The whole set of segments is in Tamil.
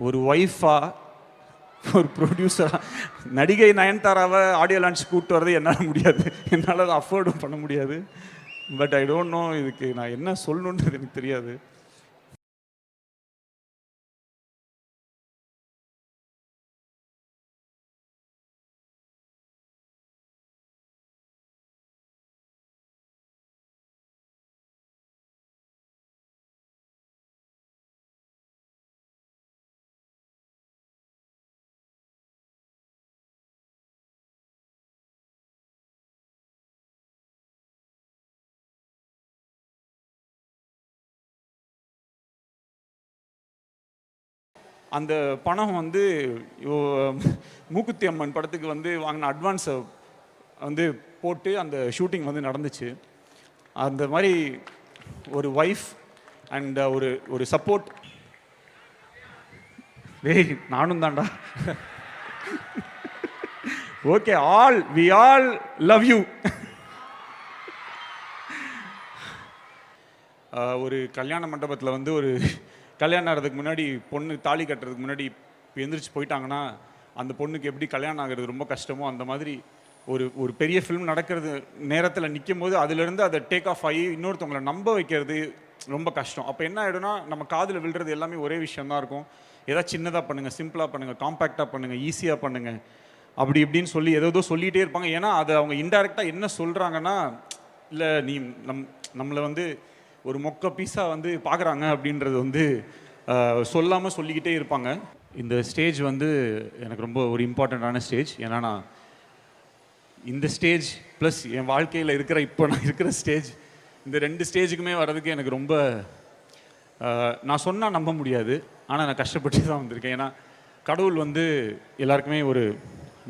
ஒரு ஒய்ஃபா, ஒரு ப்ரொடியூசரா நடிகை நயன்தாராவை ஆடியோ லான்ச் கூப்பிட்டு வரது என்னால் முடியாது. என்னால் அதை அஃபோர்டும் பண்ண முடியாது. பட் ஐ டோன்ட் நோ இதுக்கு நான் என்ன சொல்லணுன்றது எனக்கு தெரியாது. அந்த பணம் வந்து மூக்குத்தி அம்மன் படத்துக்கு வந்து வாங்கின அட்வான்ஸை வந்து போட்டு அந்த ஷூட்டிங் வந்து நடந்துச்சு. அந்த மாதிரி ஒரு ஒய்ஃப் அண்ட் ஒரு ஒரு சப்போர்ட். டேய் நானும் தான்டா. Okay, we all love you. ஒரு கல்யாண மண்டபத்தில் வந்து ஒரு கல்யாணம் ஆகிறதுக்கு முன்னாடி பொண்ணு தாலி கட்டுறதுக்கு முன்னாடி இப்போ எந்திரிச்சு போயிட்டாங்கன்னா அந்த பொண்ணுக்கு எப்படி கல்யாணம் ஆகிறது ரொம்ப கஷ்டமோ, அந்த மாதிரி ஒரு ஒரு பெரிய ஃபிலிம் நடக்கிறது நேரத்தில் நிற்கும் போது அதுலேருந்து அதை டேக் ஆஃப் ஆகி இன்னொருத்தவங்களை நம்ப வைக்கிறது ரொம்ப கஷ்டம். அப்போ என்ன ஆகிடும்னா நம்ம காதில் விழுறது எல்லாமே ஒரே விஷயந்தான் இருக்கும். ஏதாவது சின்னதாக பண்ணுங்கள், சிம்பிளாக பண்ணுங்கள், காம்பேக்டாக பண்ணுங்கள், ஈஸியாக பண்ணுங்கள், அப்படி இப்படின்னு சொல்லி ஏதோ சொல்லிகிட்டே இருப்பாங்க. ஏன்னா அதை அவங்க இன்டெரக்டாக என்ன சொல்கிறாங்கன்னா, இல்லை நீ நம்மளை வந்து ஒரு மொக்க பீஸாக வந்து பார்க்குறாங்க அப்படின்றது வந்து சொல்லாமல் சொல்லிக்கிட்டே இருப்பாங்க. இந்த ஸ்டேஜ் வந்து எனக்கு ரொம்ப ஒரு இம்பார்ட்டண்ட்டான ஸ்டேஜ். ஏன்னா நான் இந்த ஸ்டேஜ் ப்ளஸ் என் வாழ்க்கையில் இருக்கிற இப்போ நான் இருக்கிற ஸ்டேஜ், இந்த 2 ஸ்டேஜுக்குமே வர்றதுக்கு எனக்கு ரொம்ப நான் சொன்னால் நம்ப முடியாது. ஆனால் நான் கஷ்டப்பட்டு தான் வந்திருக்கேன். ஏன்னா கடவுள் வந்து எல்லாருக்குமே ஒரு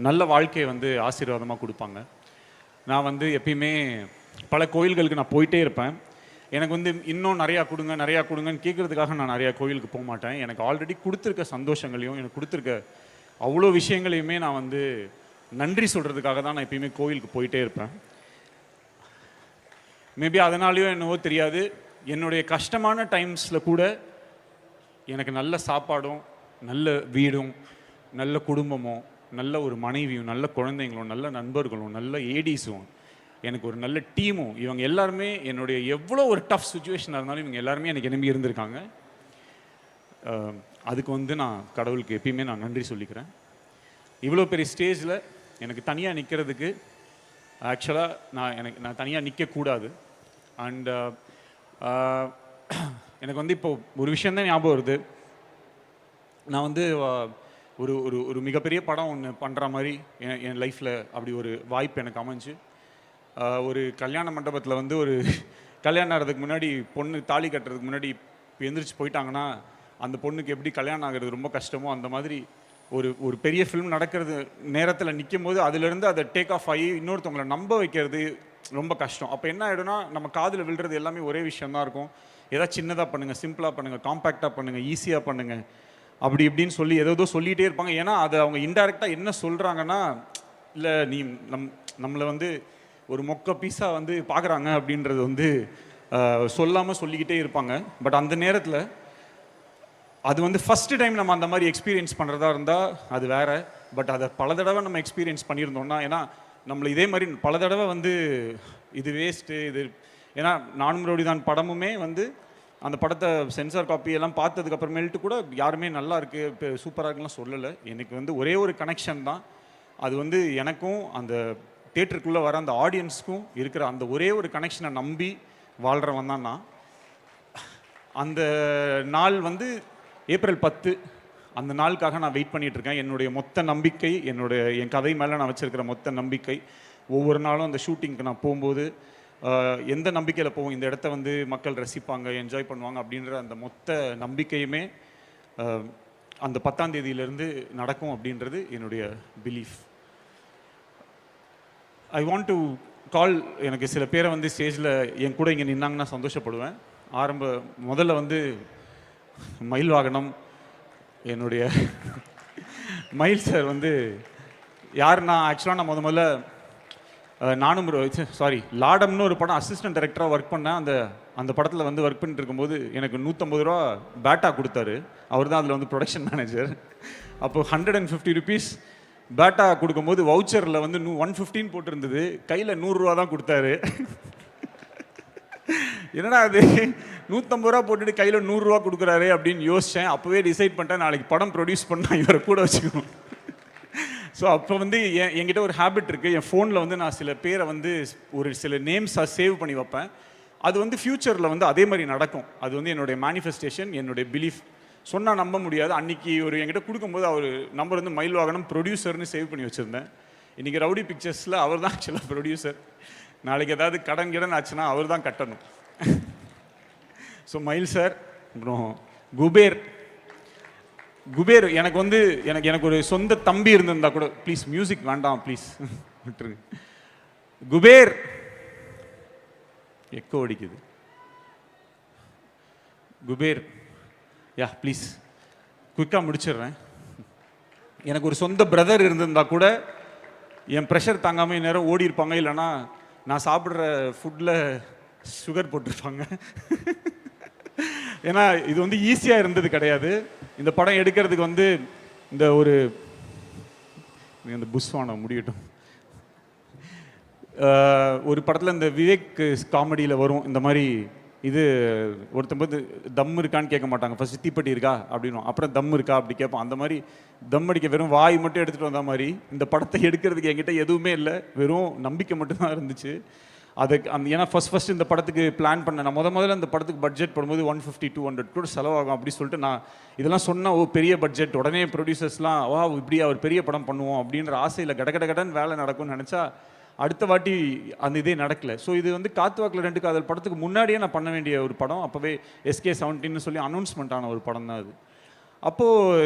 நல்ல வாழ்க்கையை வந்து ஆசீர்வாதமாக கொடுப்பாங்க. நான் வந்து எப்பயுமே பல கோயில்களுக்கு நான் போயிட்டே இருப்பேன். எனக்கு வந்து இன்னும் நிறையா கொடுங்கன்னு கேட்குறதுக்காக நான் நிறையா கோயிலுக்கு போக மாட்டேன். எனக்கு ஆல்ரெடி கொடுத்துருக்க சந்தோஷங்களையும் எனக்கு கொடுத்துருக்க அவ்வளோ விஷயங்களையுமே நான் வந்து நன்றி சொல்கிறதுக்காக தான் நான் எப்பயுமே கோயிலுக்கு போயிட்டே இருப்பேன். மேபி அதனாலேயோ என்னவோ தெரியாது, என்னுடைய கஷ்டமான டைம்ஸில் கூட எனக்கு நல்ல சாப்பாடும், நல்ல வீடும், நல்ல குடும்பமும், நல்ல ஒரு மனைவியும், நல்ல குழந்தைங்களும், நல்ல நண்பர்களும், நல்ல ஏடிஸும், எனக்கு ஒரு நல்ல டீமும், இவங்க எல்லாருமே என்னுடைய எவ்வளோ ஒரு டஃப் சுச்சுவேஷனாக இருந்தாலும் இவங்க எல்லாருமே எனக்கு நம்பி இருந்திருக்காங்க. அதுக்கு வந்து நான் கடவுளுக்கு எப்பயுமே நான் நன்றி சொல்லிக்கிறேன். இவ்வளோ பெரிய ஸ்டேஜில் எனக்கு தனியாக நிற்கிறதுக்கு ஆக்சுவலாக நான் தனியாக நிற்கக்கூடாது. அண்ட் எனக்கு வந்து இப்போ ஒரு விஷயந்தான் ஞாபகம் வருது. நான் வந்து ஒரு ஒரு ஒரு மிகப்பெரிய படம் ஒன்று பண்ணுற மாதிரி என் லைஃப்பில் அப்படி ஒரு வாய்ப்பு எனக்கு அமைஞ்சு, ஒரு கல்யாண மண்டபத்தில் வந்து ஒரு கல்யாணம் ஆகிறதுக்கு முன்னாடி பொண்ணு தாலி கட்டுறதுக்கு முன்னாடி இப்போ எந்திரிச்சு போயிட்டாங்கன்னா அந்த பொண்ணுக்கு எப்படி கல்யாணம் ஆகிறது ரொம்ப கஷ்டமோ, அந்த மாதிரி ஒரு ஒரு பெரிய ஃபிலிம் நடக்கிறது நேரத்தில் நிற்கும் போது அதுலேருந்து அதை டேக் ஆஃப் ஆகி இன்னொருத்தவங்களை நம்ப வைக்கிறது ரொம்ப கஷ்டம். அப்போ என்ன ஆகிடும்னா நம்ம காதில் விழுறது எல்லாமே ஒரே விஷயந்தான் இருக்கும். ஏதாவது சின்னதாக பண்ணுங்கள், சிம்பிளாக பண்ணுங்கள், காம்பேக்டாக பண்ணுங்கள், ஈஸியாக பண்ணுங்கள், அப்படி இப்படின்னு சொல்லி ஏதோ சொல்லிகிட்டே இருப்பாங்க. ஏன்னா அதை அவங்க இன்டெரக்டாக என்ன சொல்கிறாங்கன்னா, இல்லை நீ நம்மளை வந்து ஒரு மொக்க பீஸாக வந்து பார்க்குறாங்க அப்படின்றது வந்து சொல்லாமல் சொல்லிக்கிட்டே இருப்பாங்க. பட் அந்த நேரத்தில் அது வந்து ஃபஸ்ட்டு டைம் நம்ம அந்த மாதிரி எக்ஸ்பீரியன்ஸ் பண்ணுறதா இருந்தால் அது வேறு. பட் அதை பல தடவை நம்ம எக்ஸ்பீரியன்ஸ் பண்ணியிருந்தோம்னா, ஏன்னா நம்மளை இதே மாதிரி பல தடவை வந்து இது வேஸ்ட்டு இது, ஏன்னா நானும் ரோடிதான் படமுமே வந்து அந்த படத்தை சென்சார் காப்பி எல்லாம் பார்த்ததுக்கப்புறமேல்ட்டு கூட யாருமே நல்லா இருக்குது, இப்போ சூப்பராக இருக்குலாம் சொல்லலை. எனக்கு வந்து ஒரே ஒரு கனெக்ஷன் தான், அது வந்து எனக்கும் அந்த தியேட்டருக்குள்ளே வர அந்த ஆடியன்ஸுக்கும் இருக்கிற அந்த ஒரே ஒரு கனெக்ஷனை நம்பி வாழ்கிறவன் தான் நான். அந்த நாள் வந்து ஏப்ரல் 10, அந்த நாளுக்காக நான் வெயிட் பண்ணிகிட்ருக்கேன். என்னுடைய மொத்த நம்பிக்கை, என் கதை மேலே நான் வச்சுருக்கிற மொத்த நம்பிக்கை, ஒவ்வொரு நாளும் அந்த ஷூட்டிங்க்கு நான் போகும்போது எந்த நம்பிக்கையில் போவோம், இந்த இடத்த வந்து மக்கள் ரசிப்பாங்க, என்ஜாய் பண்ணுவாங்க அப்படின்ற அந்த மொத்த நம்பிக்கையுமே அந்த 10ஆம் தேதியிலேருந்து நடக்கும் அப்படின்றது என்னுடைய belief. I want to call, எனக்கு சில பேரை வந்து ஸ்டேஜில் என் கூட இங்கே நின்னாங்கன்னா சந்தோஷப்படுவேன். முதல்ல வந்து மயில் வாகனம், என்னுடைய மயில் சார் வந்து யாருன்னா, ஆக்சுவலாக நான் முதல்ல நானும் லாடம்னு ஒரு படம் அசிஸ்டன்ட் டைரக்டராக ஒர்க் பண்ணேன். அந்த அந்த படத்தில் வந்து ஒர்க் பண்ணிட்டு இருக்கும்போது எனக்கு 150 ரூபா பேட்டா கொடுத்தாரு. அவர் தான் அதில் வந்து ப்ரொடக்ஷன் மேனேஜர். அப்போ 150 ருபீஸ் பேட்டா கொடுக்கும்போது வவுச்சரில் வந்து 115 போட்டிருந்தது, கையில் 100 ரூபா தான் கொடுத்தாரு. என்னடா அது 150 ரூபா போட்டுட்டு கையில் 100 ரூபா கொடுக்குறாரு அப்படின்னு யோசித்தேன். அப்போவே டிசைட் பண்ணிட்டேன், நாளைக்கு படம் ப்ரொடியூஸ் பண்ணால் இவரை கூட வச்சுக்கணும். ஸோ அப்போ வந்து என்கிட்ட ஒரு ஹேபிட் இருக்குது, என் ஃபோனில் வந்து நான் சில பேரை வந்து ஒரு சில நேம்ஸாக சேவ் பண்ணி வைப்பேன். அது வந்து ஃப்யூச்சரில் வந்து அதே மாதிரி நடக்கும். அது வந்து என்னுடைய மேனிஃபெஸ்டேஷன், என்னுடைய பிலீஃப். சொன்னால் நம்ப முடியாது. அன்றைக்கி ஒரு என்கிட்ட கொடுக்கும்போது அவர் நம்பர் வந்து மயில் வாகனம் ப்ரொடியூசர்னு சேவ் பண்ணி வச்சுருந்தேன். இன்றைக்கி ரவுடி பிக்சர்ஸில் அவர் தான் ஆக்சுவலாக ப்ரொடியூசர். நாளைக்கு ஏதாவது கடன் ஆச்சுன்னா அவர் தான் கட்டணும். ஸோ மயில் சார், அப்புறம் குபேர் எனக்கு வந்து எனக்கு ஒரு சொந்த தம்பி இருந்திருந்தா கூட, ப்ளீஸ் மியூசிக் வேண்டாம் ப்ளீஸ் விட்டுருங்க. குபேர் எக்கோ அடிக்குது. குபேர் யா ப்ளீஸ் குயிக்காக முடிச்சிடுறேன். எனக்கு ஒரு சொந்த பிரதர் இருந்திருந்தா கூட என் ப்ரெஷர் தாங்காமல் நேரம் ஓடி இருப்பாங்க, இல்லைனா நான் சாப்பிட்ற ஃபுட்டில் சுகர் போட்டிருப்பாங்க. ஏன்னா இது வந்து ஈஸியாக இருந்தது கிடையாது. இந்த படம் எடுக்கிறதுக்கு வந்து இந்த இந்த புஸ்வானம் முடியட்டும். ஒரு படத்தில் இந்த விவேக் காமெடியில் வரும் இந்த மாதிரி, இது ஒருத்தம்போது தம் இருக்கான்னு கேட்க மாட்டாங்க, ஃபர்ஸ்ட் தீப்பெட்டி இருக்கா அப்படின்னும், அப்புறம் தம் இருக்கா அப்படி கேட்போம். அந்த மாதிரி தம் அடிக்க வெறும் வாய் மட்டும் எடுத்துகிட்டு வந்த மாதிரி இந்த படத்தை எடுக்கிறதுக்கு என்கிட்ட எதுவுமே இல்லை, வெறும் நம்பிக்கை மட்டும்தான் இருந்துச்சு. அதுக்கு ஏன்னா ஃபஸ்ட் இந்த படத்துக்கு பிளான் பண்ணேன். நான் முதல்ல இந்த படத்துக்கு பட்ஜெட் போடும்போது 150-200 கூட செலவாகும் அப்படி சொல்லிட்டு நான் இதெல்லாம் சொன்னால் பெரிய பட்ஜெட், உடனே ப்ரொடியூசர்ஸ்லாம் இப்படி அவர் பெரிய படம் பண்ணுவோம் அப்படின்ற ஆசையில் கடகடன்னு வேலை நடக்கும்னு நினச்சா அடுத்த வாட்டி அந்த இதே நடக்கலை. ஸோ இது வந்து காத்துவாக்கில் 2 காதல் படத்துக்கு முன்னாடியே நான் பண்ண வேண்டிய ஒரு படம். அப்போவே SK17 சொல்லி அனௌன்ஸ்மெண்ட் ஆன ஒரு படம் தான் அது. அப்போது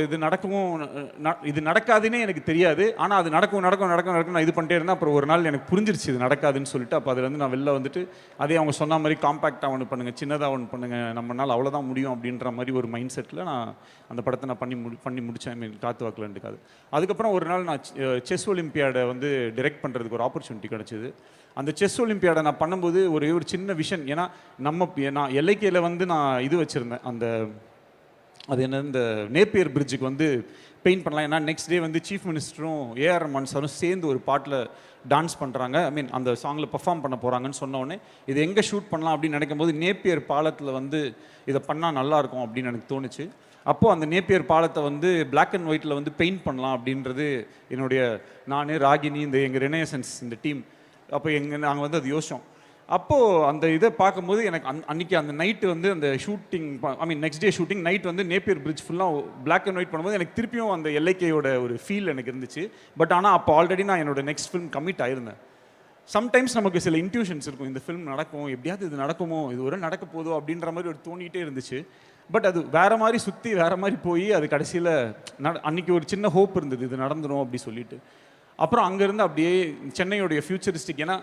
இது நடக்காதுன்னே எனக்கு தெரியாது. ஆனால் அது நடக்கும் நான் இது பண்ணிட்டே இருந்தேன். அப்புறம் ஒரு நாள் எனக்கு புரிஞ்சிருச்சு இது நடக்காதுன்னு சொல்லிட்டு, அப்போ அதுலேருந்து நான் வெளில வந்துட்டு அதே அவங்க சொன்ன மாதிரி காம்பேக்டாக ஒன்று பண்ணுங்கள், சின்னதாக ஒன்று பண்ணுங்கள், நம்மளால் அவ்வளோதான் முடியும் அப்படின்ற மாதிரி ஒரு மைண்ட் செட்டில் நான் அந்த படத்தை நான் பண்ணி முடித்தேன். காத்துவாக்கில் 2 காதல். அதுக்கப்புறம் ஒரு நாள் நான் செஸ் ஒலிம்பியாடை வந்து டிரெக்ட் பண்ணுறதுக்கு ஒரு ஆப்பர்ச்சுனிட்டி கிடச்சிது. அந்த செஸ் ஒலிம்பியாடை நான் பண்ணும்போது ஒரு சின்ன விஷன், ஏன்னா நான் LIKல வந்து நான் இது வச்சுருந்தேன், அது என்ன இந்த நேப்பியர் பிரிட்ஜுக்கு வந்து பெயிண்ட் பண்ணலாம். ஏன்னா நெக்ஸ்ட் டே வந்து சீஃப் மினிஸ்டரும் AR ரஹ்மான் சாரும் சேர்ந்து ஒரு பாட்டில் டான்ஸ் பண்ணுறாங்க, அந்த சாங்கில் பெர்ஃபார்ம் பண்ண போகிறாங்கன்னு சொன்னோடனே இது எங்கே ஷூட் பண்ணலாம் அப்படின்னு நினைக்கும் போது நேப்பியர் பாலத்தில் வந்து இதை பண்ணால் நல்லாயிருக்கும் அப்படின்னு எனக்கு தோணுச்சு. அப்போது அந்த நேப்பியர் பாலத்தை வந்து பிளாக் அண்ட் ஒயிட்டில் வந்து பெயிண்ட் பண்ணலாம் அப்படின்றது என்னுடைய ராகினி, எங்கள் ரெனேசன்ஸ் இந்த டீம், அப்போ நாங்கள் வந்து அது யோசித்தோம். அப்போது அந்த இதை பார்க்கும்போது எனக்கு அன்றைக்கி அந்த நைட்டு வந்து அந்த shooting next day shooting night வந்து நேப்பியர் பிரிட்ஜ் ஃபுல்லாக பிளாக் அண்ட் ஒயிட் பண்ணும்போது எனக்கு திருப்பியும் அந்த LIKயோட ஒரு ஃபீல் எனக்கு இருந்துச்சு. பட் ஆனால் அப்போ ஆல்ரெடி நான் என்னோட நெக்ஸ்ட் ஃபிலிம் கமிட் ஆயிருந்தேன். சம்டைம்ஸ் நமக்கு சில இன்ட்யூஷன்ஸ் இருக்கும், இந்த ஃபிலிம் நடக்கும், எப்படியாவது இது நடக்குமோ, இது ஒரு நடக்க போதோ அப்படின்ற மாதிரி ஒரு தோணிகிட்டே இருந்துச்சு. பட் அது வேறு மாதிரி சுற்றி வேறு மாதிரி போய் அது கடைசியில் அன்றைக்கி ஒரு சின்ன ஹோப் இருந்தது இது நடந்துடும் அப்படி சொல்லிட்டு. அப்புறம் அங்கேருந்து அப்படியே சென்னையோடைய ஃபியூச்சரிஸ்டிக், ஏன்னா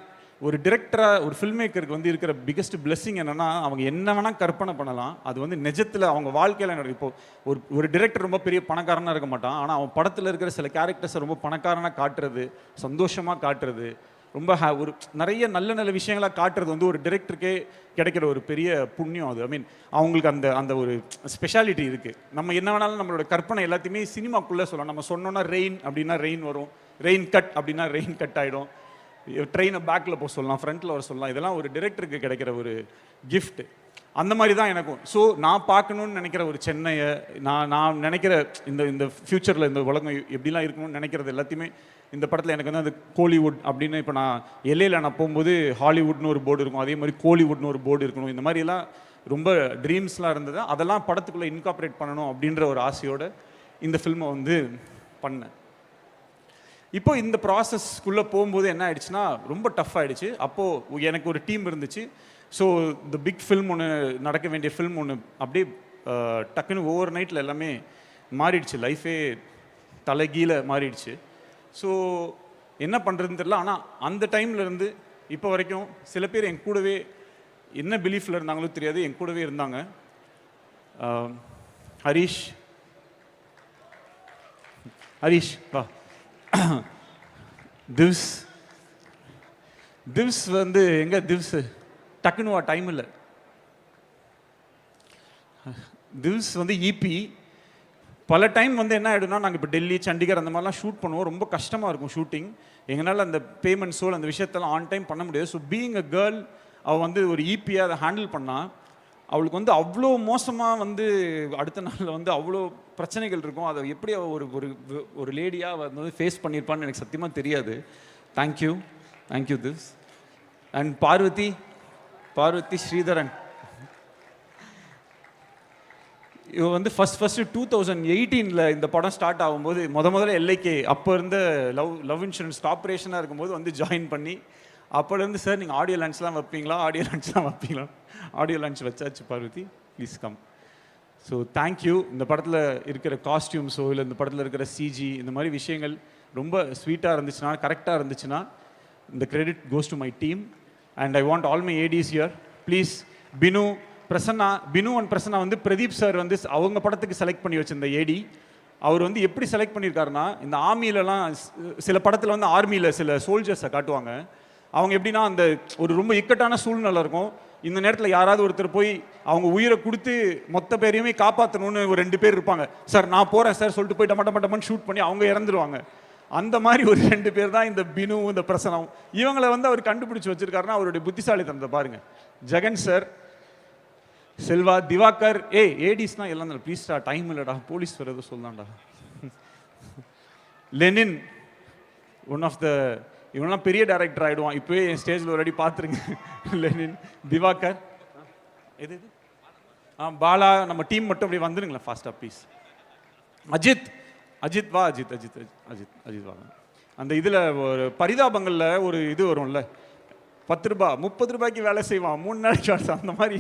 ஒரு டிரெக்டராக ஒரு ஃபில்ம் மேக்கருக்கு வந்து இருக்கிற பிக்கஸ்ட் பிளெஸிங் என்னென்னா அவங்க என்ன வேணால் கற்பனை பண்ணலாம், அது வந்து நிஜத்தில் அவங்க வாழ்க்கையில் நடக்கும். இப்போது ஒரு டிரெக்டர் ரொம்ப பெரிய பணக்காரனாக இருக்க மாட்டான், ஆனால் அவன் படத்தில் இருக்கிற சில கேரக்டர்ஸை ரொம்ப பணக்காரனாக காட்டுறது, சந்தோஷமாக காட்டுறது, ரொம்ப ஒரு நிறைய நல்ல விஷயங்களாக காட்டுறது வந்து ஒரு டிரெக்டருக்கே கிடைக்கிற ஒரு பெரிய புண்ணியம் அது. அவங்களுக்கு அந்த ஒரு ஸ்பெஷாலிட்டி இருக்குது. நம்ம என்ன வேணாலும் நம்மளோட கற்பனை எல்லாத்தையுமே சினிமாக்குள்ளே சொல்லலாம். நம்ம சொன்னோன்னா ரெயின் அப்படின்னா ரெயின் வரும், ரெயின் கட் அப்படின்னா ரெயின் கட் ஆகிடும், ட்ரெயினை பேக்கில் போக சொல்லலாம், ஃப்ரண்ட்டில் வர சொல்லலாம். இதெல்லாம் ஒரு டிரெக்டருக்கு கிடைக்கிற ஒரு கிஃப்ட். அந்த மாதிரி தான் எனக்கும். ஸோ நான் பார்க்கணுன்னு நினைக்கிற ஒரு சென்னையை, நான் நினைக்கிற இந்த ஃப்யூச்சரில் இந்த உலகம் எப்படிலாம் இருக்கணும்னு நினைக்கிறது எல்லாத்தையுமே இந்த படத்தில் எனக்கு வந்து அந்த கோலிவுட் அப்படின்னு, இப்போ நான் LAல நான் போகும்போது ஹாலிவுட்னு ஒரு போர்டு இருக்கும், அதே மாதிரி கோலிவுட்னு ஒரு போர்டு இருக்கணும். இந்த மாதிரிலாம் ரொம்ப ட்ரீம்ஸ்லாம் இருந்தது. அதெல்லாம் படத்துக்குள்ளே இன்கார்பரேட் பண்ணணும் அப்படின்ற ஒரு ஆசையோடு இந்த ஃபில்மை வந்து பண்ணேன். இப்போ இந்த ப்ராசஸ்க்குள்ளே போகும்போது என்ன ஆயிடுச்சுன்னா ரொம்ப டஃப் ஆகிடுச்சு. அப்போது எனக்கு ஒரு டீம் இருந்துச்சு. ஸோ இந்த பிக் ஃபில்ம் ஒன்று நடக்க வேண்டிய ஃபில்ம் ஒன்று அப்படியே டக்குன்னு ஓவர் நைட்டில் எல்லாமே மாறிடுச்சு, லைஃபே தலைகீழ மாறிடுச்சு. ஸோ என்ன பண்ணுறதுன்னு தெரியல. ஆனால் அந்த டைம்லேருந்து இப்போ வரைக்கும் சில பேர் என் கூடவே என்ன பிலீஃபில் இருந்தாங்களோ தெரியாது, என் கூடவே இருந்தாங்க. ஹரீஷ் வா, திவ்ஸ், திவ்ஸ் வந்து எங்கே திவ்ஸ் டக்குன்னு வா, டைம் இல்லை. திவ்ஸ் வந்து இபி பல டைம் வந்து என்ன ஆகிடும்னா, நாங்கள் இப்போ டெல்லி சண்டிகர் அந்த மாதிரிலாம் ஷூட் பண்ணுவோம். ரொம்ப கஷ்டமாக இருக்கும் ஷூட்டிங். எங்களால் அந்த பேமெண்ட்ஸோ அந்த விஷயத்தெல்லாம் ஆன் டைம் பண்ண முடியாது. ஸோ பீயிங் அ கேர்ள், அவள் வந்து ஒரு இபியை அதை ஹேண்டில் பண்ணால், அவளுக்கு வந்து அவ்வளோ மோசமாக வந்து அடுத்த நாளில் வந்து அவ்வளோ பிரச்சனைகள் இருக்கும். அதை எப்படி அவள் ஒரு ஒரு லேடியாக வந்து ஃபேஸ் பண்ணியிருப்பான்னு எனக்கு சத்தியமாக தெரியாது. தேங்க்யூ தேங்க்யூ திவ்ஸ். அண்ட் பார்வதி ஸ்ரீதரன், இவ வந்து ஃபஸ்ட்டு 2018 இந்த படம் ஸ்டார்ட் ஆகும்போது முதல்ல எல்ஐகே அப்போ இருந்த லவ் இன்சூரன்ஸ் கார்பரேஷனாக இருக்கும்போது வந்து ஜாயின் பண்ணி, அப்போலேருந்து சார் நீங்கள் ஆடியோ லான்ச்லாம் வைப்பீங்களா, ஆடியோ லான்ச் வச்சாச்சு Parvathi, please come. So thank you. இந்த படத்தில் இருக்கிற காஸ்டியூம்ஸோ இல்லை இந்த படத்தில் இருக்கிற சிஜி இந்த மாதிரி விஷயங்கள் ரொம்ப ஸ்வீட்டாக இருந்துச்சுன்னா, கரெக்டாக இருந்துச்சுன்னா, இந்த credit goes to my team. And I want all my ADs here please. Binu and Prasanna வந்து பிரதீப் சார் வந்து அவங்க படத்துக்கு செலக்ட் பண்ணி வச்சிருந்த ஏடி. அவர் வந்து எப்படி செலக்ட் பண்ணியிருக்காருன்னா, இந்த ஆர்மியிலலாம் சில படத்தில் வந்து ஆர்மியில் சில சோல்ஜர்ஸை காட்டுவாங்க. அவங்க எப்படின்னா, அந்த ஒரு ரொம்ப இக்கட்டான சூழ்நிலை இருக்கும். இந்த நேரத்தில் யாராவது ஒருத்தர் போய் அவங்க உயிரை கொடுத்து மொத்த பேரையுமே காப்பாற்றணும்னு ஒரு 2 பேர் இருப்பாங்க. சார் நான் போகிறேன் சார் சொல்லிட்டு போய் டமட்டமன்னு ஷூட் பண்ணி அவங்க இறந்துருவாங்க. அந்த மாதிரி ஒரு 2 பேர் தான் இந்த பினு, இந்த பிரசனம். இவங்களை வந்து அவர் கண்டுபிடிச்சி வச்சிருக்காருன்னா அவருடைய புத்திசாலித்தனத்தை பாருங்க. ஜெகன் சார், செல்வா, திவாகர், ஏடிஸ்னா எல்லாம் ப்ளீஸ்டா, டைம் இல்லைடா, போலீஸ் வேறு எதுவும் சொல்லலாம்டா. லெனின், ஒன் ஆஃப் த, இவனெல்லாம் பெரிய டைரக்டர் ஆகிடுவான். இப்போயே என் ஸ்டேஜில் ஒரு அடி பார்த்துருங்க. லெனின், திவாகர், எது பாலா, நம்ம டீம் மட்டும் அப்படியே வந்துடுங்களேன் ஃபாஸ்ட்டாக ப்ளீஸ். அஜித் வா, அஜித் வா. அந்த இதில் ஒரு பரிதாபங்களில் ஒரு இது வரும்ல, 10 ரூபா 30 ரூபாய்க்கு வேலை செய்வான் 3 நாளைக்கு ஷார்ட்ஸ். அந்த மாதிரி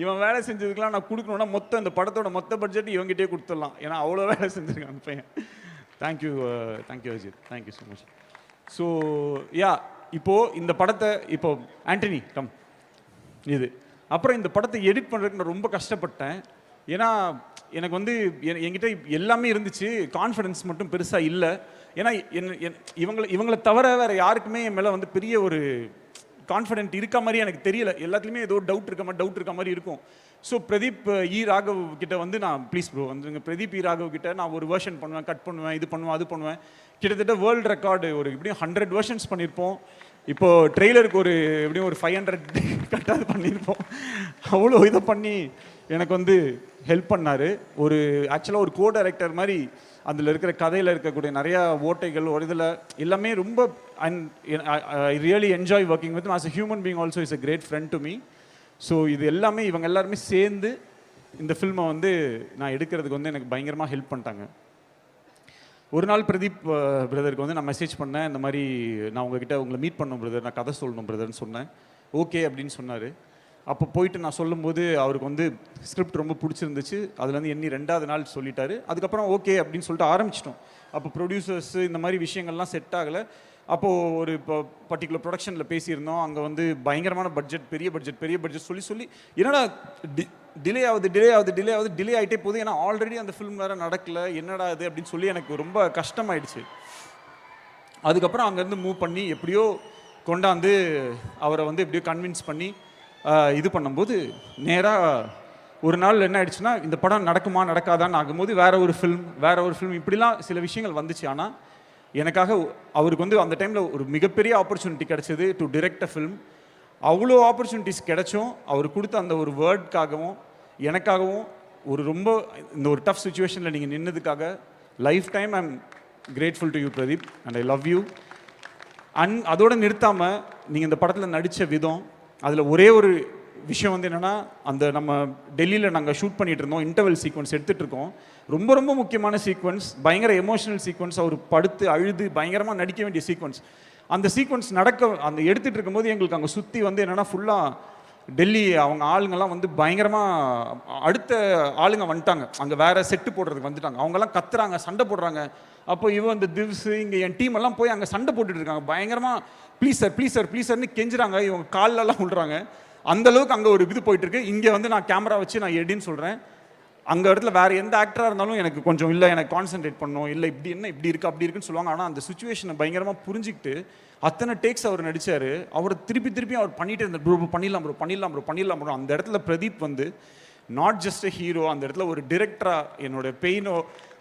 இவன் வேலை செஞ்சதுக்கெலாம் நான் கொடுக்கணுன்னா மொத்தம் இந்த படத்தோட மொத்த பட்ஜெட் இவங்ககிட்டே கொடுத்துடலாம். ஏன்னா அவ்வளோ வேலை செஞ்சுருக்கான் அந்த பையன். Thank you Ajith, thank you so much. So இப்போது இந்த படத்தை ஆண்டனி கம் இது அப்புறம் இந்த படத்தை எடிட் பண்ணுறதுக்கு நான் ரொம்ப கஷ்டப்பட்டேன். ஏன்னா எனக்கு வந்து என்கிட்ட எல்லாமே இருந்துச்சு, கான்ஃபிடன்ஸ் மட்டும் பெருசாக இல்லை. ஏன்னா இவங்களை தவிர வேறு யாருக்குமே என் மேலே வந்து பெரிய ஒரு கான்ஃபிடென்ட் இருக்க மாதிரி எனக்கு தெரியல. எல்லாத்துலேயுமே ஏதோ டவுட் இருக்க மாதிரி இருக்கும். ஸோ பிரதீப் ராகவ் கிட்ட வந்து நான் ப்ளீஸ் ப்ரோ வந்துருங்க, பிரதீப் ராகவ் கிட்ட நான் ஒரு வெர்ஷன் பண்ணுவேன், கட் பண்ணுவேன், இது பண்ணுவேன், அது பண்ணுவேன். கிட்டத்தட்ட வேர்ல்டு ரெக்கார்டு ஒரு எப்படியும் 100 வெர்ஷன்ஸ் பண்ணியிருப்போம். இப்போது ட்ரெய்லருக்கு எப்படியும் ஒரு 500 கட்டாது பண்ணியிருப்போம். அவ்வளோ இதை பண்ணி எனக்கு வந்து ஹெல்ப் பண்ணார். ஆக்சுவலாக ஒரு கோ டைரக்டர் மாதிரி அதில் இருக்கிற கதையில் இருக்கக்கூடிய நிறையா ஓட்டைகள் ஒரு இதில் எல்லாமே ரொம்ப I really enjoy working with as a human being. Also is a great friend to me. So இது எல்லாமே இவங்க எல்லாருமே சேர்ந்து இந்த ஃபில்மை வந்து நான் எடுக்கிறதுக்கு வந்து எனக்கு பயங்கரமாக ஹெல்ப் பண்ணிட்டாங்க. ஒரு நாள் பிரதீப் பிரதருக்கு வந்து நான் மெசேஜ் பண்ணேன், இந்த மாதிரி நான் உங்களை மீட் பண்ணணும் பிரதர், நான் கதை சொல்லணும் பிரதர்னு சொன்னேன். ஓகே அப்படின்னு சொன்னார். அப்போ போயிட்டு நான் சொல்லும்போது அவருக்கு வந்து ஸ்கிரிப்ட் ரொம்ப பிடிச்சிருந்துச்சு. அதுலேருந்து எண்ணி 2வது நாள் சொல்லிட்டாரு. அதுக்கப்புறம் ஓகே அப்படின்னு சொல்லிட்டு ஆரம்பிச்சிட்டோம். அப்போ ப்ரொடியூசர்ஸ் இந்த மாதிரி விஷயங்கள்லாம் செட் ஆகலை. அப்போது ஒரு பர்டிகுலர் ப்ரொடக்ஷனில் பேசியிருந்தோம். அங்கே வந்து பயங்கரமான பட்ஜெட், பெரிய பட்ஜெட் சொல்லி என்னடா டிலே ஆகிட்டே போகுது. ஏன்னா ஆல்ரெடி அந்த ஃபிலிம் வேறு நடக்கலை, என்னடா இது அப்படின்னு சொல்லி எனக்கு ரொம்ப கஷ்டமாயிடுச்சு. அதுக்கப்புறம் அங்கேருந்து மூவ் பண்ணி எப்படியோ கொண்டாந்து அவரை வந்து எப்படியோ கன்வின்ஸ் பண்ணி இது பண்ணும்போது நேராக ஒரு நாள் என்ன ஆயிடுச்சுன்னா, இந்த படம் நடக்குமா நடக்காதான்னு ஆகும்போது வேற ஒரு ஃபிலிம் இப்படிலாம் சில விஷயங்கள் வந்துச்சு. ஆனால் எனக்காக அவருக்கு வந்து அந்த டைமில் ஒரு மிகப்பெரிய ஆப்பர்ச்சுனிட்டி கிடச்சிது டு டிரெக்ட் அ ஃபிலிம். அவ்வளோ ஆப்பர்ச்சுனிட்டிஸ் கிடைச்சும் அவர் கொடுத்த அந்த ஒரு வேர்டுக்காகவும் எனக்காகவும் ரொம்ப இந்த ஒரு டஃப் சுச்சுவேஷனில் நீங்கள் நின்னதுக்காக life time I am grateful to you Pradeep and I love you. அதோடு நிறுத்தாமல் நீங்கள் இந்த படத்தில் நடித்த விதம், அதில் ஒரே ஒரு விஷயம் வந்து என்னென்னா, அந்த நம்ம டெல்லியில் நாங்கள் ஷூட் பண்ணிகிட்டு இருந்தோம், இன்டர்வல் சீக்வன்ஸ் எடுத்துகிட்டு இருக்கோம். ரொம்ப முக்கியமான சீக்வன்ஸ், பயங்கர எமோஷனல் சீக்வன்ஸ். அவர் படுத்து அழுது பயங்கரமாக நடிக்க வேண்டிய சீக்வன்ஸ். அந்த சீக்வன்ஸ் அந்த எடுத்துகிட்டு இருக்கும்போது எங்களுக்கு அங்கே சுற்றி வந்து என்னென்னா ஃபுல்லாக டெல்லி அவங்க ஆளுங்கெல்லாம் வந்து பயங்கரமாக அடுத்த ஆளுங்க வந்துட்டாங்க. அங்கே வேறு செட்டு போடுறதுக்கு வந்துட்டாங்க. அவங்கெல்லாம் கத்துறாங்க, சண்டை போடுறாங்க. அப்போ இந்த திவ்ஸ் இங்கே என் டீம் எல்லாம் போய் அங்கே சண்டை போட்டுட்டு இருக்காங்க. பயங்கரமாக ப்ளீஸ் சார்னு கெஞ்சுறாங்க. இவங்க காலெல்லாம் விழுறாங்க. அந்தளவுக்கு அங்கே ஒரு இது போயிட்டுருக்கு. இங்கே வந்து நான் கேமரா வச்சு நான் எடின்னு சொல்கிறேன். அங்கே இடத்துல வேறு எந்த ஆக்டராக இருந்தாலும் எனக்கு கொஞ்சம் இல்லை எனக்கு கான்சென்ட்ரேட் பண்ணணும், இல்லை இப்படி என்ன இப்படி இருக்குது அப்படி இருக்குன்னு சொல்லுவாங்க. ஆனால் அந்த சுச்சுவேஷனை பயங்கரமாக புரிஞ்சுக்கிட்டு அத்தனை டேக்ஸ் அவர் நடித்தார். அவர் திருப்பி அவர் பண்ணிகிட்டே இருந்தார். ப்ரோ பண்ணிடலாம் ப்ரோ. அந்த இடத்துல பிரதீப் வந்து நாட் ஜஸ்ட் அ ஹீரோ, அந்த இடத்துல ஒரு டிரெக்டராக என்னோட பெயினோ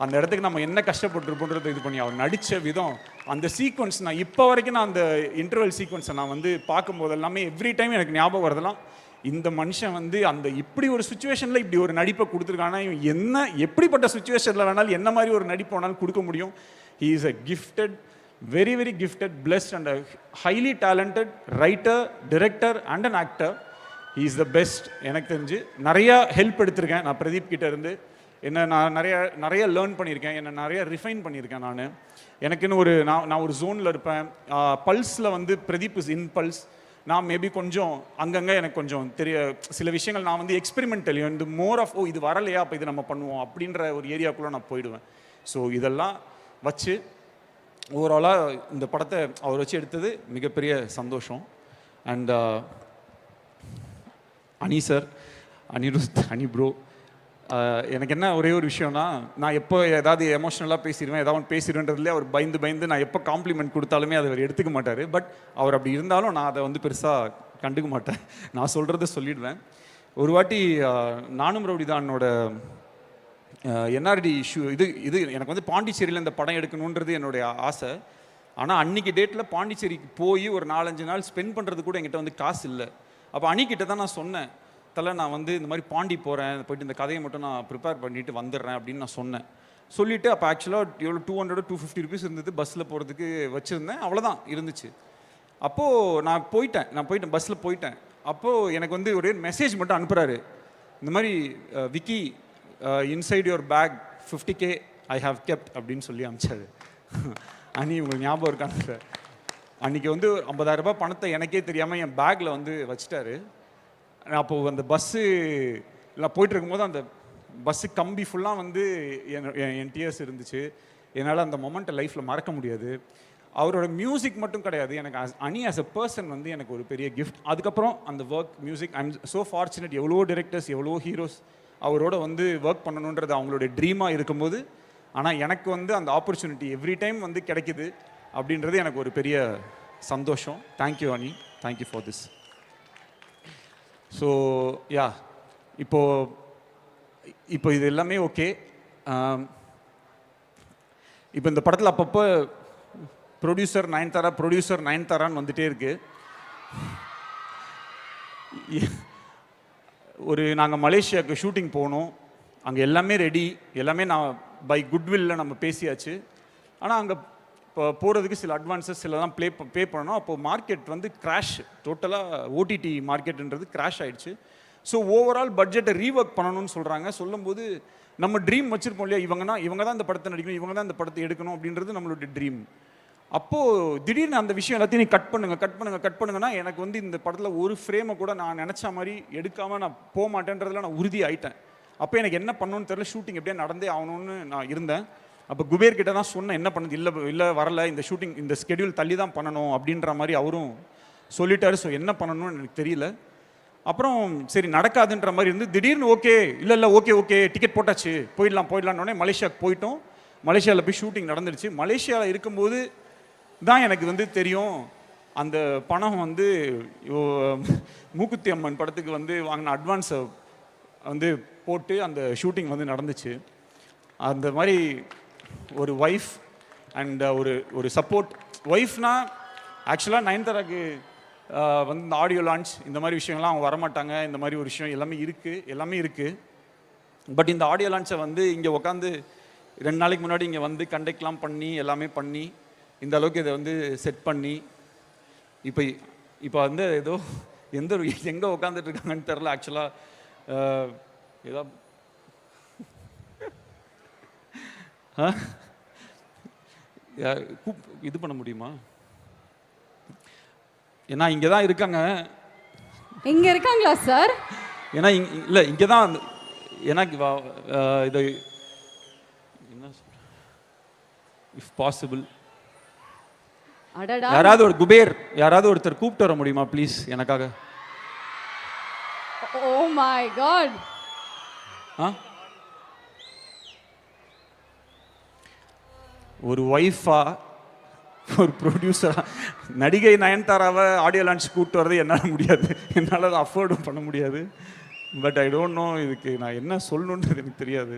அந்த இடத்துக்கு நம்ம என்ன கஷ்டப்பட்டுருப்போன்றதை இது பண்ணி அவர் நடித்த விதம், அந்த சீக்வன்ஸ் நான் இப்போ வரைக்கும் நான் அந்த இன்டர்வல் சீக்வன்ஸை நான் வந்து பார்க்கும்போது எல்லாமே எவ்ரி டைம் எனக்கு ஞாபகம் வரதெல்லாம் இந்த மனுஷன் வந்து அந்த இப்படி ஒரு சுச்சுவேஷனில் இப்படி ஒரு நடிப்பை கொடுத்துருக்கானா, இவன் என்ன எப்படிப்பட்ட சுச்சுவேஷனில் வேணாலும் என்ன மாதிரி ஒரு நடிப்பு வேணாலும் கொடுக்க முடியும். He is a gifted, very very gifted, blessed and a highly talented writer, director and an actor. He is the best. எனக்கு தெரிஞ்சு நிறையா ஹெல்ப் எடுத்திருக்கேன் நான் பிரதீப் கிட்ட இருந்து. நான் நிறைய லேர்ன் பண்ணியிருக்கேன், என்னை நிறைய ரிஃபைன் பண்ணியிருக்கேன். எனக்குன்னு ஒரு நான் ஒரு ஜோனில் இருப்பேன். பல்ஸில் வந்து பிரதீப் இஸ் இன் பல்ஸ். நான் மேபி கொஞ்சம் அங்கங்கே எனக்கு கொஞ்சம் சில விஷயங்கள் நான் வந்து எக்ஸ்பெரிமெண்டல், இந்த மோர் ஆஃப் இது வரலையா அப்போ இது நம்ம பண்ணுவோம் அப்படின்ற ஒரு ஏரியாக்குள்ளே நான் போயிடுவேன். ஸோ இதெல்லாம் வச்சு ஓவராலாக இந்த படத்தை அவர் வச்சு எடுத்தது மிகப்பெரிய சந்தோஷம். அண்ட் அனி சார், அனிருத், அனி ப்ரோ, எனக்கு என்ன ஒரே ஒரு விஷயம்னா, நான் எப்போ ஏதாவது எமோஷ்னலாக பேசிடுவேன், ஏதாவது பேசிடுவேன்றதுலேயே அவர் பயந்து நான் எப்போ காம்ப்ளிமெண்ட் கொடுத்தாலுமே அதை அவர் எடுத்துக்க மாட்டார். பட் அவர் அப்படி இருந்தாலும் நான் அதை வந்து பெருசாக கண்டுக்க மாட்டேன். நான் சொல்கிறத சொல்லிடுவேன். ஒரு வாட்டி நானும் ரவுடிதானோட என்ஆர்டி இஷ்யூ இது எனக்கு வந்து பாண்டிச்சேரியில் இந்த படம் எடுக்கணுன்றது என்னுடைய ஆசை. ஆனால் அன்றைக்கி டேட்டில் பாண்டிச்சேரிக்கு போய் ஒரு 4-5 நாள் ஸ்பெண்ட் பண்ணுறது கூட என்கிட்ட வந்து காசு இல்லை. அப்போ அன்னிக்கிட்ட தான் நான் சொன்னேன், தலை நான் வந்து இந்த மாதிரி பாண்டி போகிறேன், போயிட்டு இந்த கதையை மட்டும் நான் ப்ரிப்பேர் பண்ணிவிட்டு வந்துடுறேன் அப்படின்னு நான் சொன்னேன். சொல்லிவிட்டு அப்போ ஆக்சுவலாக எவ்வளோ 200-250 ருபீஸ் இருந்தது பஸ்ஸில் போகிறதுக்கு வச்சுருந்தேன், அவ்வளோதான் இருந்துச்சு. அப்போது நான் போயிட்டேன் பஸ்ஸில் போயிட்டேன். அப்போது எனக்கு வந்து ஒரே மெசேஜ் மட்டும் அனுப்புகிறாரு, இந்த மாதிரி Vicky inside your bag 50K I have kept அப்படின்னு சொல்லி அனுப்பிச்சாரு. அன்னி உங்களுக்கு ஞாபகம் இருக்காங்க சார்? அன்றைக்கி வந்து 50,000 ரூபாய் பணத்தை எனக்கே தெரியாமல் என் பேக்கில் வந்து வச்சுட்டாரு. அப்போது அந்த பஸ்ஸு எல்லாம் போயிட்டு இருக்கும்போது அந்த பஸ்ஸு கம்பி ஃபுல்லாக வந்து என் டிஎஸ் இருந்துச்சு. என்னால் அந்த மொமெண்ட்டை லைஃப்பில் மறக்க முடியாது. அவரோட மியூசிக் மட்டும் கிடையாது, எனக்கு அனி ஆஸ் அ பர்சன் வந்து எனக்கு ஒரு பெரிய கிஃப்ட். அதுக்கப்புறம் அந்த work music, I am so fortunate. எவ்வளோ டிரெக்டர்ஸ், எவ்வளோ ஹீரோஸ் அவரோட வந்து ஒர்க் பண்ணணுன்றது அவங்களுடைய ட்ரீமாக இருக்கும்போது, ஆனால் எனக்கு வந்து அந்த ஆப்பர்ச்சுனிட்டி எவ்ரி டைம் வந்து கிடைக்குது அப்படின்றது எனக்கு ஒரு பெரிய சந்தோஷம். தேங்க்யூ அனி, thank you for this. So yeah, இப்போ இது எல்லாமே ஓகே. இப்போ இந்த படத்தில் அப்பப்போ ப்ரொடியூசர் நயன்தாரான்னு வந்துட்டே இருக்கு. நாங்கள் மலேசியாவுக்கு ஷூட்டிங் போகணும், அங்கே எல்லாமே ரெடி, எல்லாமே நான் பை குட்வில்ல நம்ம பேசியாச்சு. ஆனால் அங்கே இப்போ போகிறதுக்கு சில அட்வான்ஸஸ் சிலதான் பே பண்ணணும். அப்போது மார்க்கெட் வந்து கிராஷ், டோட்டலாக ஓடிடி மார்க்கெட்டுன்றது கிராஷ் ஆகிடுச்சு. ஸோ ஓவரால் பட்ஜெட்டை ரீஒர்க் பண்ணணும்னு சொல்லும்போது நம்ம ட்ரீம் வச்சுருப்போம் இல்லையா, இவங்க தான் இந்த படத்தை நடிக்கணும், இவங்க தான் இந்த படத்தை எடுக்கணும் அப்படின்றது நம்மளுடைய ட்ரீம். அப்போது திடீர்னு அந்த விஷயம் எல்லாத்தையும் நீ கட் பண்ணுங்கன்னா எனக்கு வந்து இந்த படத்தில் ஒரு ஃப்ரேமை கூட நான் நினச்ச மாதிரி எடுக்காமல் நான் போக மாட்டேன்றதில் நான் உறுதி ஆகிட்டேன். அப்போ எனக்கு என்ன பண்ணணும்னு தெரியல, ஷூட்டிங் எப்படியே நடந்தே ஆகணும்னு நான் இருந்தேன். அப்போ குபேர் கிட்ட தான் சொன்னேன், என்ன பண்ணுது, இல்லை வரல, இந்த ஷூட்டிங் இந்த ஸ்கெடியூல் தள்ளி தான் பண்ணணும் அப்படின்ற மாதிரி அவரும் சொல்லிட்டாரு. ஸோ என்ன பண்ணணும்னு எனக்கு தெரியல. அப்புறம் சரி நடக்காதுன்ற மாதிரி இருந்து திடீர்னு ஓகே டிக்கெட் போட்டாச்சு, போயிடலான்னொடனே மலேசியாவுக்கு போயிட்டோம். மலேசியாவில் போய் ஷூட்டிங் நடந்துடுச்சு. மலேசியாவில் இருக்கும்போது தான் எனக்கு வந்து தெரியும், அந்த பணம் வந்து மூக்குத்தி அம்மன் படத்துக்கு வந்து வாங்கின அட்வான்ஸை வந்து போட்டு அந்த ஷூட்டிங் வந்து நடந்துச்சு. அந்த மாதிரி ஒரு ஒய்ஃப் அண்ட் ஒரு சப்போர்ட். ஒய்ஃப்னா ஆக்சுவலாக நயன்தாராக்கு வந்து இந்த ஆடியோ லான்ச் இந்த மாதிரி விஷயங்கள்லாம் அவங்க வரமாட்டாங்க. இந்த மாதிரி ஒரு விஷயம் எல்லாமே இருக்குது. பட் இந்த ஆடியோ லான்ச்சை வந்து இங்கே உட்காந்து 2 நாளைக்கு முன்னாடி இங்கே வந்து கண்டக்ட்லாம் பண்ணி எல்லாமே பண்ணி இந்த அளவுக்கு இதை வந்து செட் பண்ணி இப்போ வந்து ஏதோ எங்கே உட்காந்துட்டு இருக்காங்கன்னு தெரில. ஆக்சுவலாக ஏதோ இது பண்ண முடியுமா? ஏன்னா இங்கே தான் இருக்காங்க. இங்கே இருக்காங்களா சார்? ஏன்னா இல்லை இங்கே தான், ஏன்னா இது என்ன இஃப் பாசிபிள் யாராவது ஒரு குபேர் யாராவது ஒருத்தர் கூப்பிட்டு வர முடியுமா ப்ளீஸ் எனக்காக? Oh my god. ஒரு ஒய்ஃபா, ஒரு ப்ரொடியூசராக நடிகை நயன்தாராவை ஆடியோ லான்ச் கூப்பிட்டு வரது என்னால் முடியாது, என்னால் அதை அஃபோர்டும் பண்ண முடியாது. பட் ஐ டோன்ட் நோ இதுக்கு நான் என்ன சொல்லணுன்றது எனக்கு தெரியாது.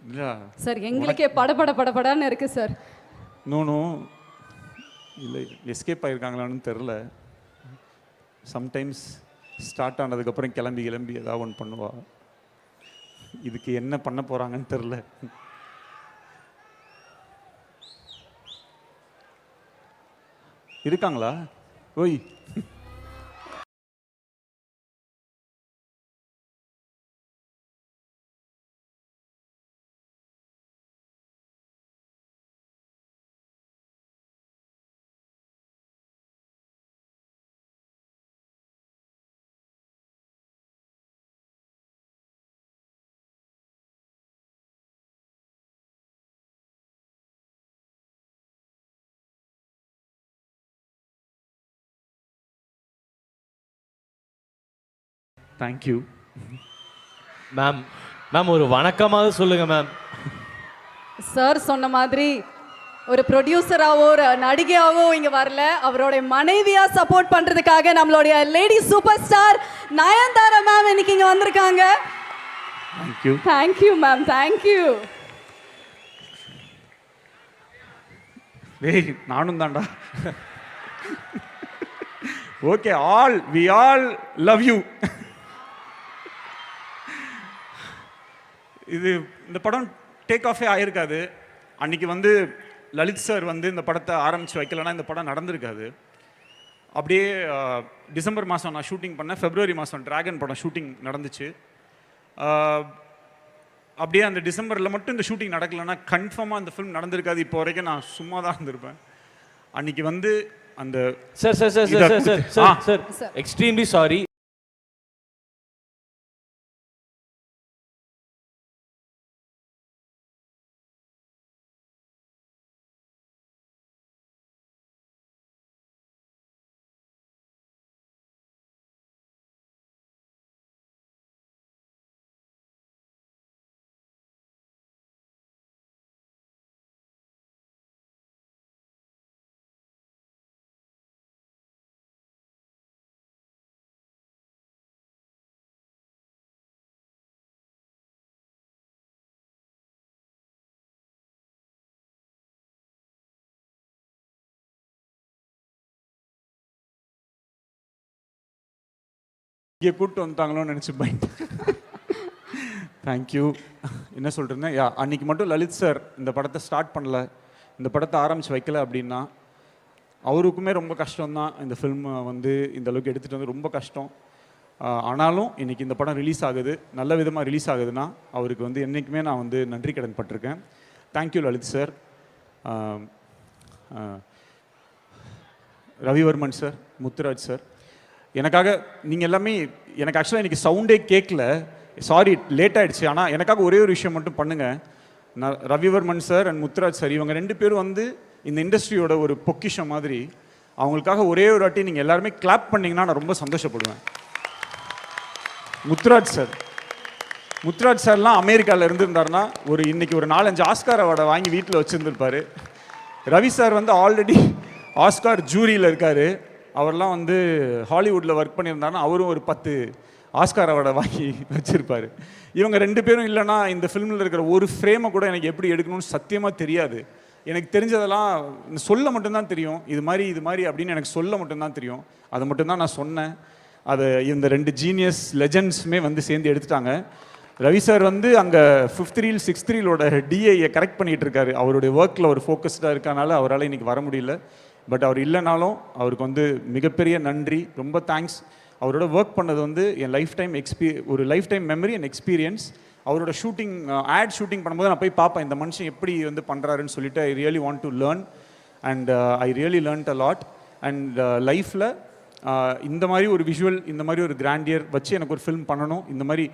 இல்லை சார் எங்களுக்கே படபடன்னு இருக்கு சார். நோ இல்லை, எஸ்கேப் ஆகிருக்காங்களான்னு தெரில. சம்டைம்ஸ் ஸ்டார்ட் ஆனதுக்கப்புறம் கிளம்பி ஏதாவது ஒன்று பண்ணுவா. இதுக்கு என்ன பண்ண போகிறாங்கன்னு தெரில. இருக்காங்களா? ஓய், தேங்க்யூ மேம் ஒரு வணக்கமாக சொல்லுங்க மேம். சார் சொன்ன மாதிரி ஒரு ப்ரொடியூசராவோ ஒரு நடிகையாவோ இங்க வரல, அவருடைய மனைவியா சப்போர்ட் பண்றதுக்காக நம்மளுடைய lady super star Nayanthara ma'am இன்னைக்கு இங்க வந்திருக்காங்க. Thank you thank you ma'am, thank you. டேய் நானும் தான்டா. Okay, we all love you. இந்த படம் டேக் ஆஃபே ஆகிருக்காது. அன்றைக்கி வந்து லலித் சார் வந்து இந்த படத்தை ஆரம்பித்து வைக்கலைன்னா இந்த படம் நடந்திருக்காது. அப்படியே டிசம்பர் மாதம் நான் ஷூட்டிங் பண்ணேன், ஃபெப்ரவரி மாதம் டிராகன் படம் ஷூட்டிங் நடந்துச்சு. அப்படியே அந்த டிசம்பரில் மட்டும் இந்த ஷூட்டிங் நடக்கலைன்னா கன்ஃபார்மாக அந்த ஃபிலிம் நடந்திருக்காது. இப்போ வரைக்கும் நான் சும்மா தான் இருந்திருப்பேன். அன்றைக்கி வந்து அந்த சார் எக்ஸ்ட்ரீம்லி சாரி. இங்கே கூப்பிட்டு வந்துட்டாங்களோன்னு நினச்சி பயந்து. தேங்க்யூ. என்ன சொல்கிறேன்னா, அன்றைக்கி மட்டும் லலித் சார் இந்த படத்தை ஸ்டார்ட் பண்ணல, இந்த படத்தை ஆரம்பித்து வைக்கல அப்படின்னா அவருக்குமே ரொம்ப கஷ்டம்தான். இந்த ஃபில்மை வந்து இந்த அளவுக்கு எடுத்துகிட்டு வந்து ரொம்ப கஷ்டம். ஆனாலும் இன்றைக்கி இந்த படம் ரிலீஸ் ஆகுது, நல்ல விதமாக ரிலீஸ் ஆகுதுன்னா அவருக்கு வந்து என்றைக்குமே நான் வந்து நன்றி கடன் பட்டிருக்கேன். Thank you Lalith sir. Ravivarman sir, Muthuraj sir, எனக்காக நீங்கள் எல்லாமே, எனக்கு ஆக்சுவலாக இன்றைக்கி சவுண்டே கேட்கல, சாரி லேட் ஆகிடுச்சு. ஆனால் எனக்காக ஒரே ஒரு விஷயம் மட்டும் பண்ணுங்கள். நான் Ravivarman sir and Muthuraj sir, இவங்க 2 பேரும் வந்து இந்த இண்டஸ்ட்ரியோட ஒரு பொக்கிஷம் மாதிரி. அவங்களுக்காக ஒரே ஒரு வாட்டி நீங்கள் எல்லாருமே கிளாப் பண்ணிங்கன்னா நான் ரொம்ப சந்தோஷப்படுவேன். முத்துராஜ் சார்லாம் அமெரிக்காவில் இருந்திருந்தாருன்னா இன்றைக்கி ஒரு 4-5 ஆஸ்கார் அவார்டை வாங்கி வீட்டில் வச்சுருந்துருப்பார். ரவி சார் வந்து ஆல்ரெடி ஆஸ்கார் ஜூரியில் இருக்கார். அவர்லாம் வந்து ஹாலிவுட்டில் ஒர்க் பண்ணியிருந்தாருன்னா அவரும் ஒரு 10 ஆஸ்கார் அவார்டை வாங்கி வச்சுருப்பார். இவங்க 2 பேரும் இல்லைன்னா இந்த ஃபிலிமில் இருக்கிற ஒரு ஃப்ரேமை கூட எனக்கு எப்படி எடுக்கணும்னு சத்தியமாக தெரியாது. எனக்கு தெரிஞ்சதெல்லாம் சொல்ல மட்டும்தான் தெரியும். இது மாதிரி அப்படின்னு எனக்கு சொல்ல மட்டும்தான் தெரியும். அதை மட்டும்தான் நான் சொன்னேன். அதை இந்த 2 ஜீனியஸ் லெஜண்ட்ஸுமே வந்து சேர்ந்து எடுத்துட்டாங்க. ரவி சார் வந்து அங்கே 5th ரீல் 6th ரீலோட டிஐயை கரெக்ட் பண்ணிகிட்டு இருக்காரு. அவருடைய ஒர்க்கில் ஒரு ஃபோக்கஸ்டாக இருக்கனால அவரால் இன்றைக்கி வர முடியல. பட் அவர் இல்லைனாலும் அவருக்கு வந்து மிகப்பெரிய நன்றி, ரொம்ப தேங்க்ஸ். அவரோட ஒர்க் பண்ணது வந்து என் ஒரு life time memory and experience. அவரோட ஷூட்டிங் ஆட் ஷூட்டிங் பண்ணும்போது நான் போய் பார்ப்பேன், இந்த மனுஷன் எப்படி வந்து பண்ணுறாருன்னு சொல்லிட்டு I really want to learn and I really learned a lot. And லைஃப்பில் இந்த மாதிரி ஒரு விஷுவல், இந்த மாதிரி ஒரு கிராண்டியர் வச்சு எனக்கு ஒரு ஃபிலிம் பண்ணணும், இந்த மாதிரி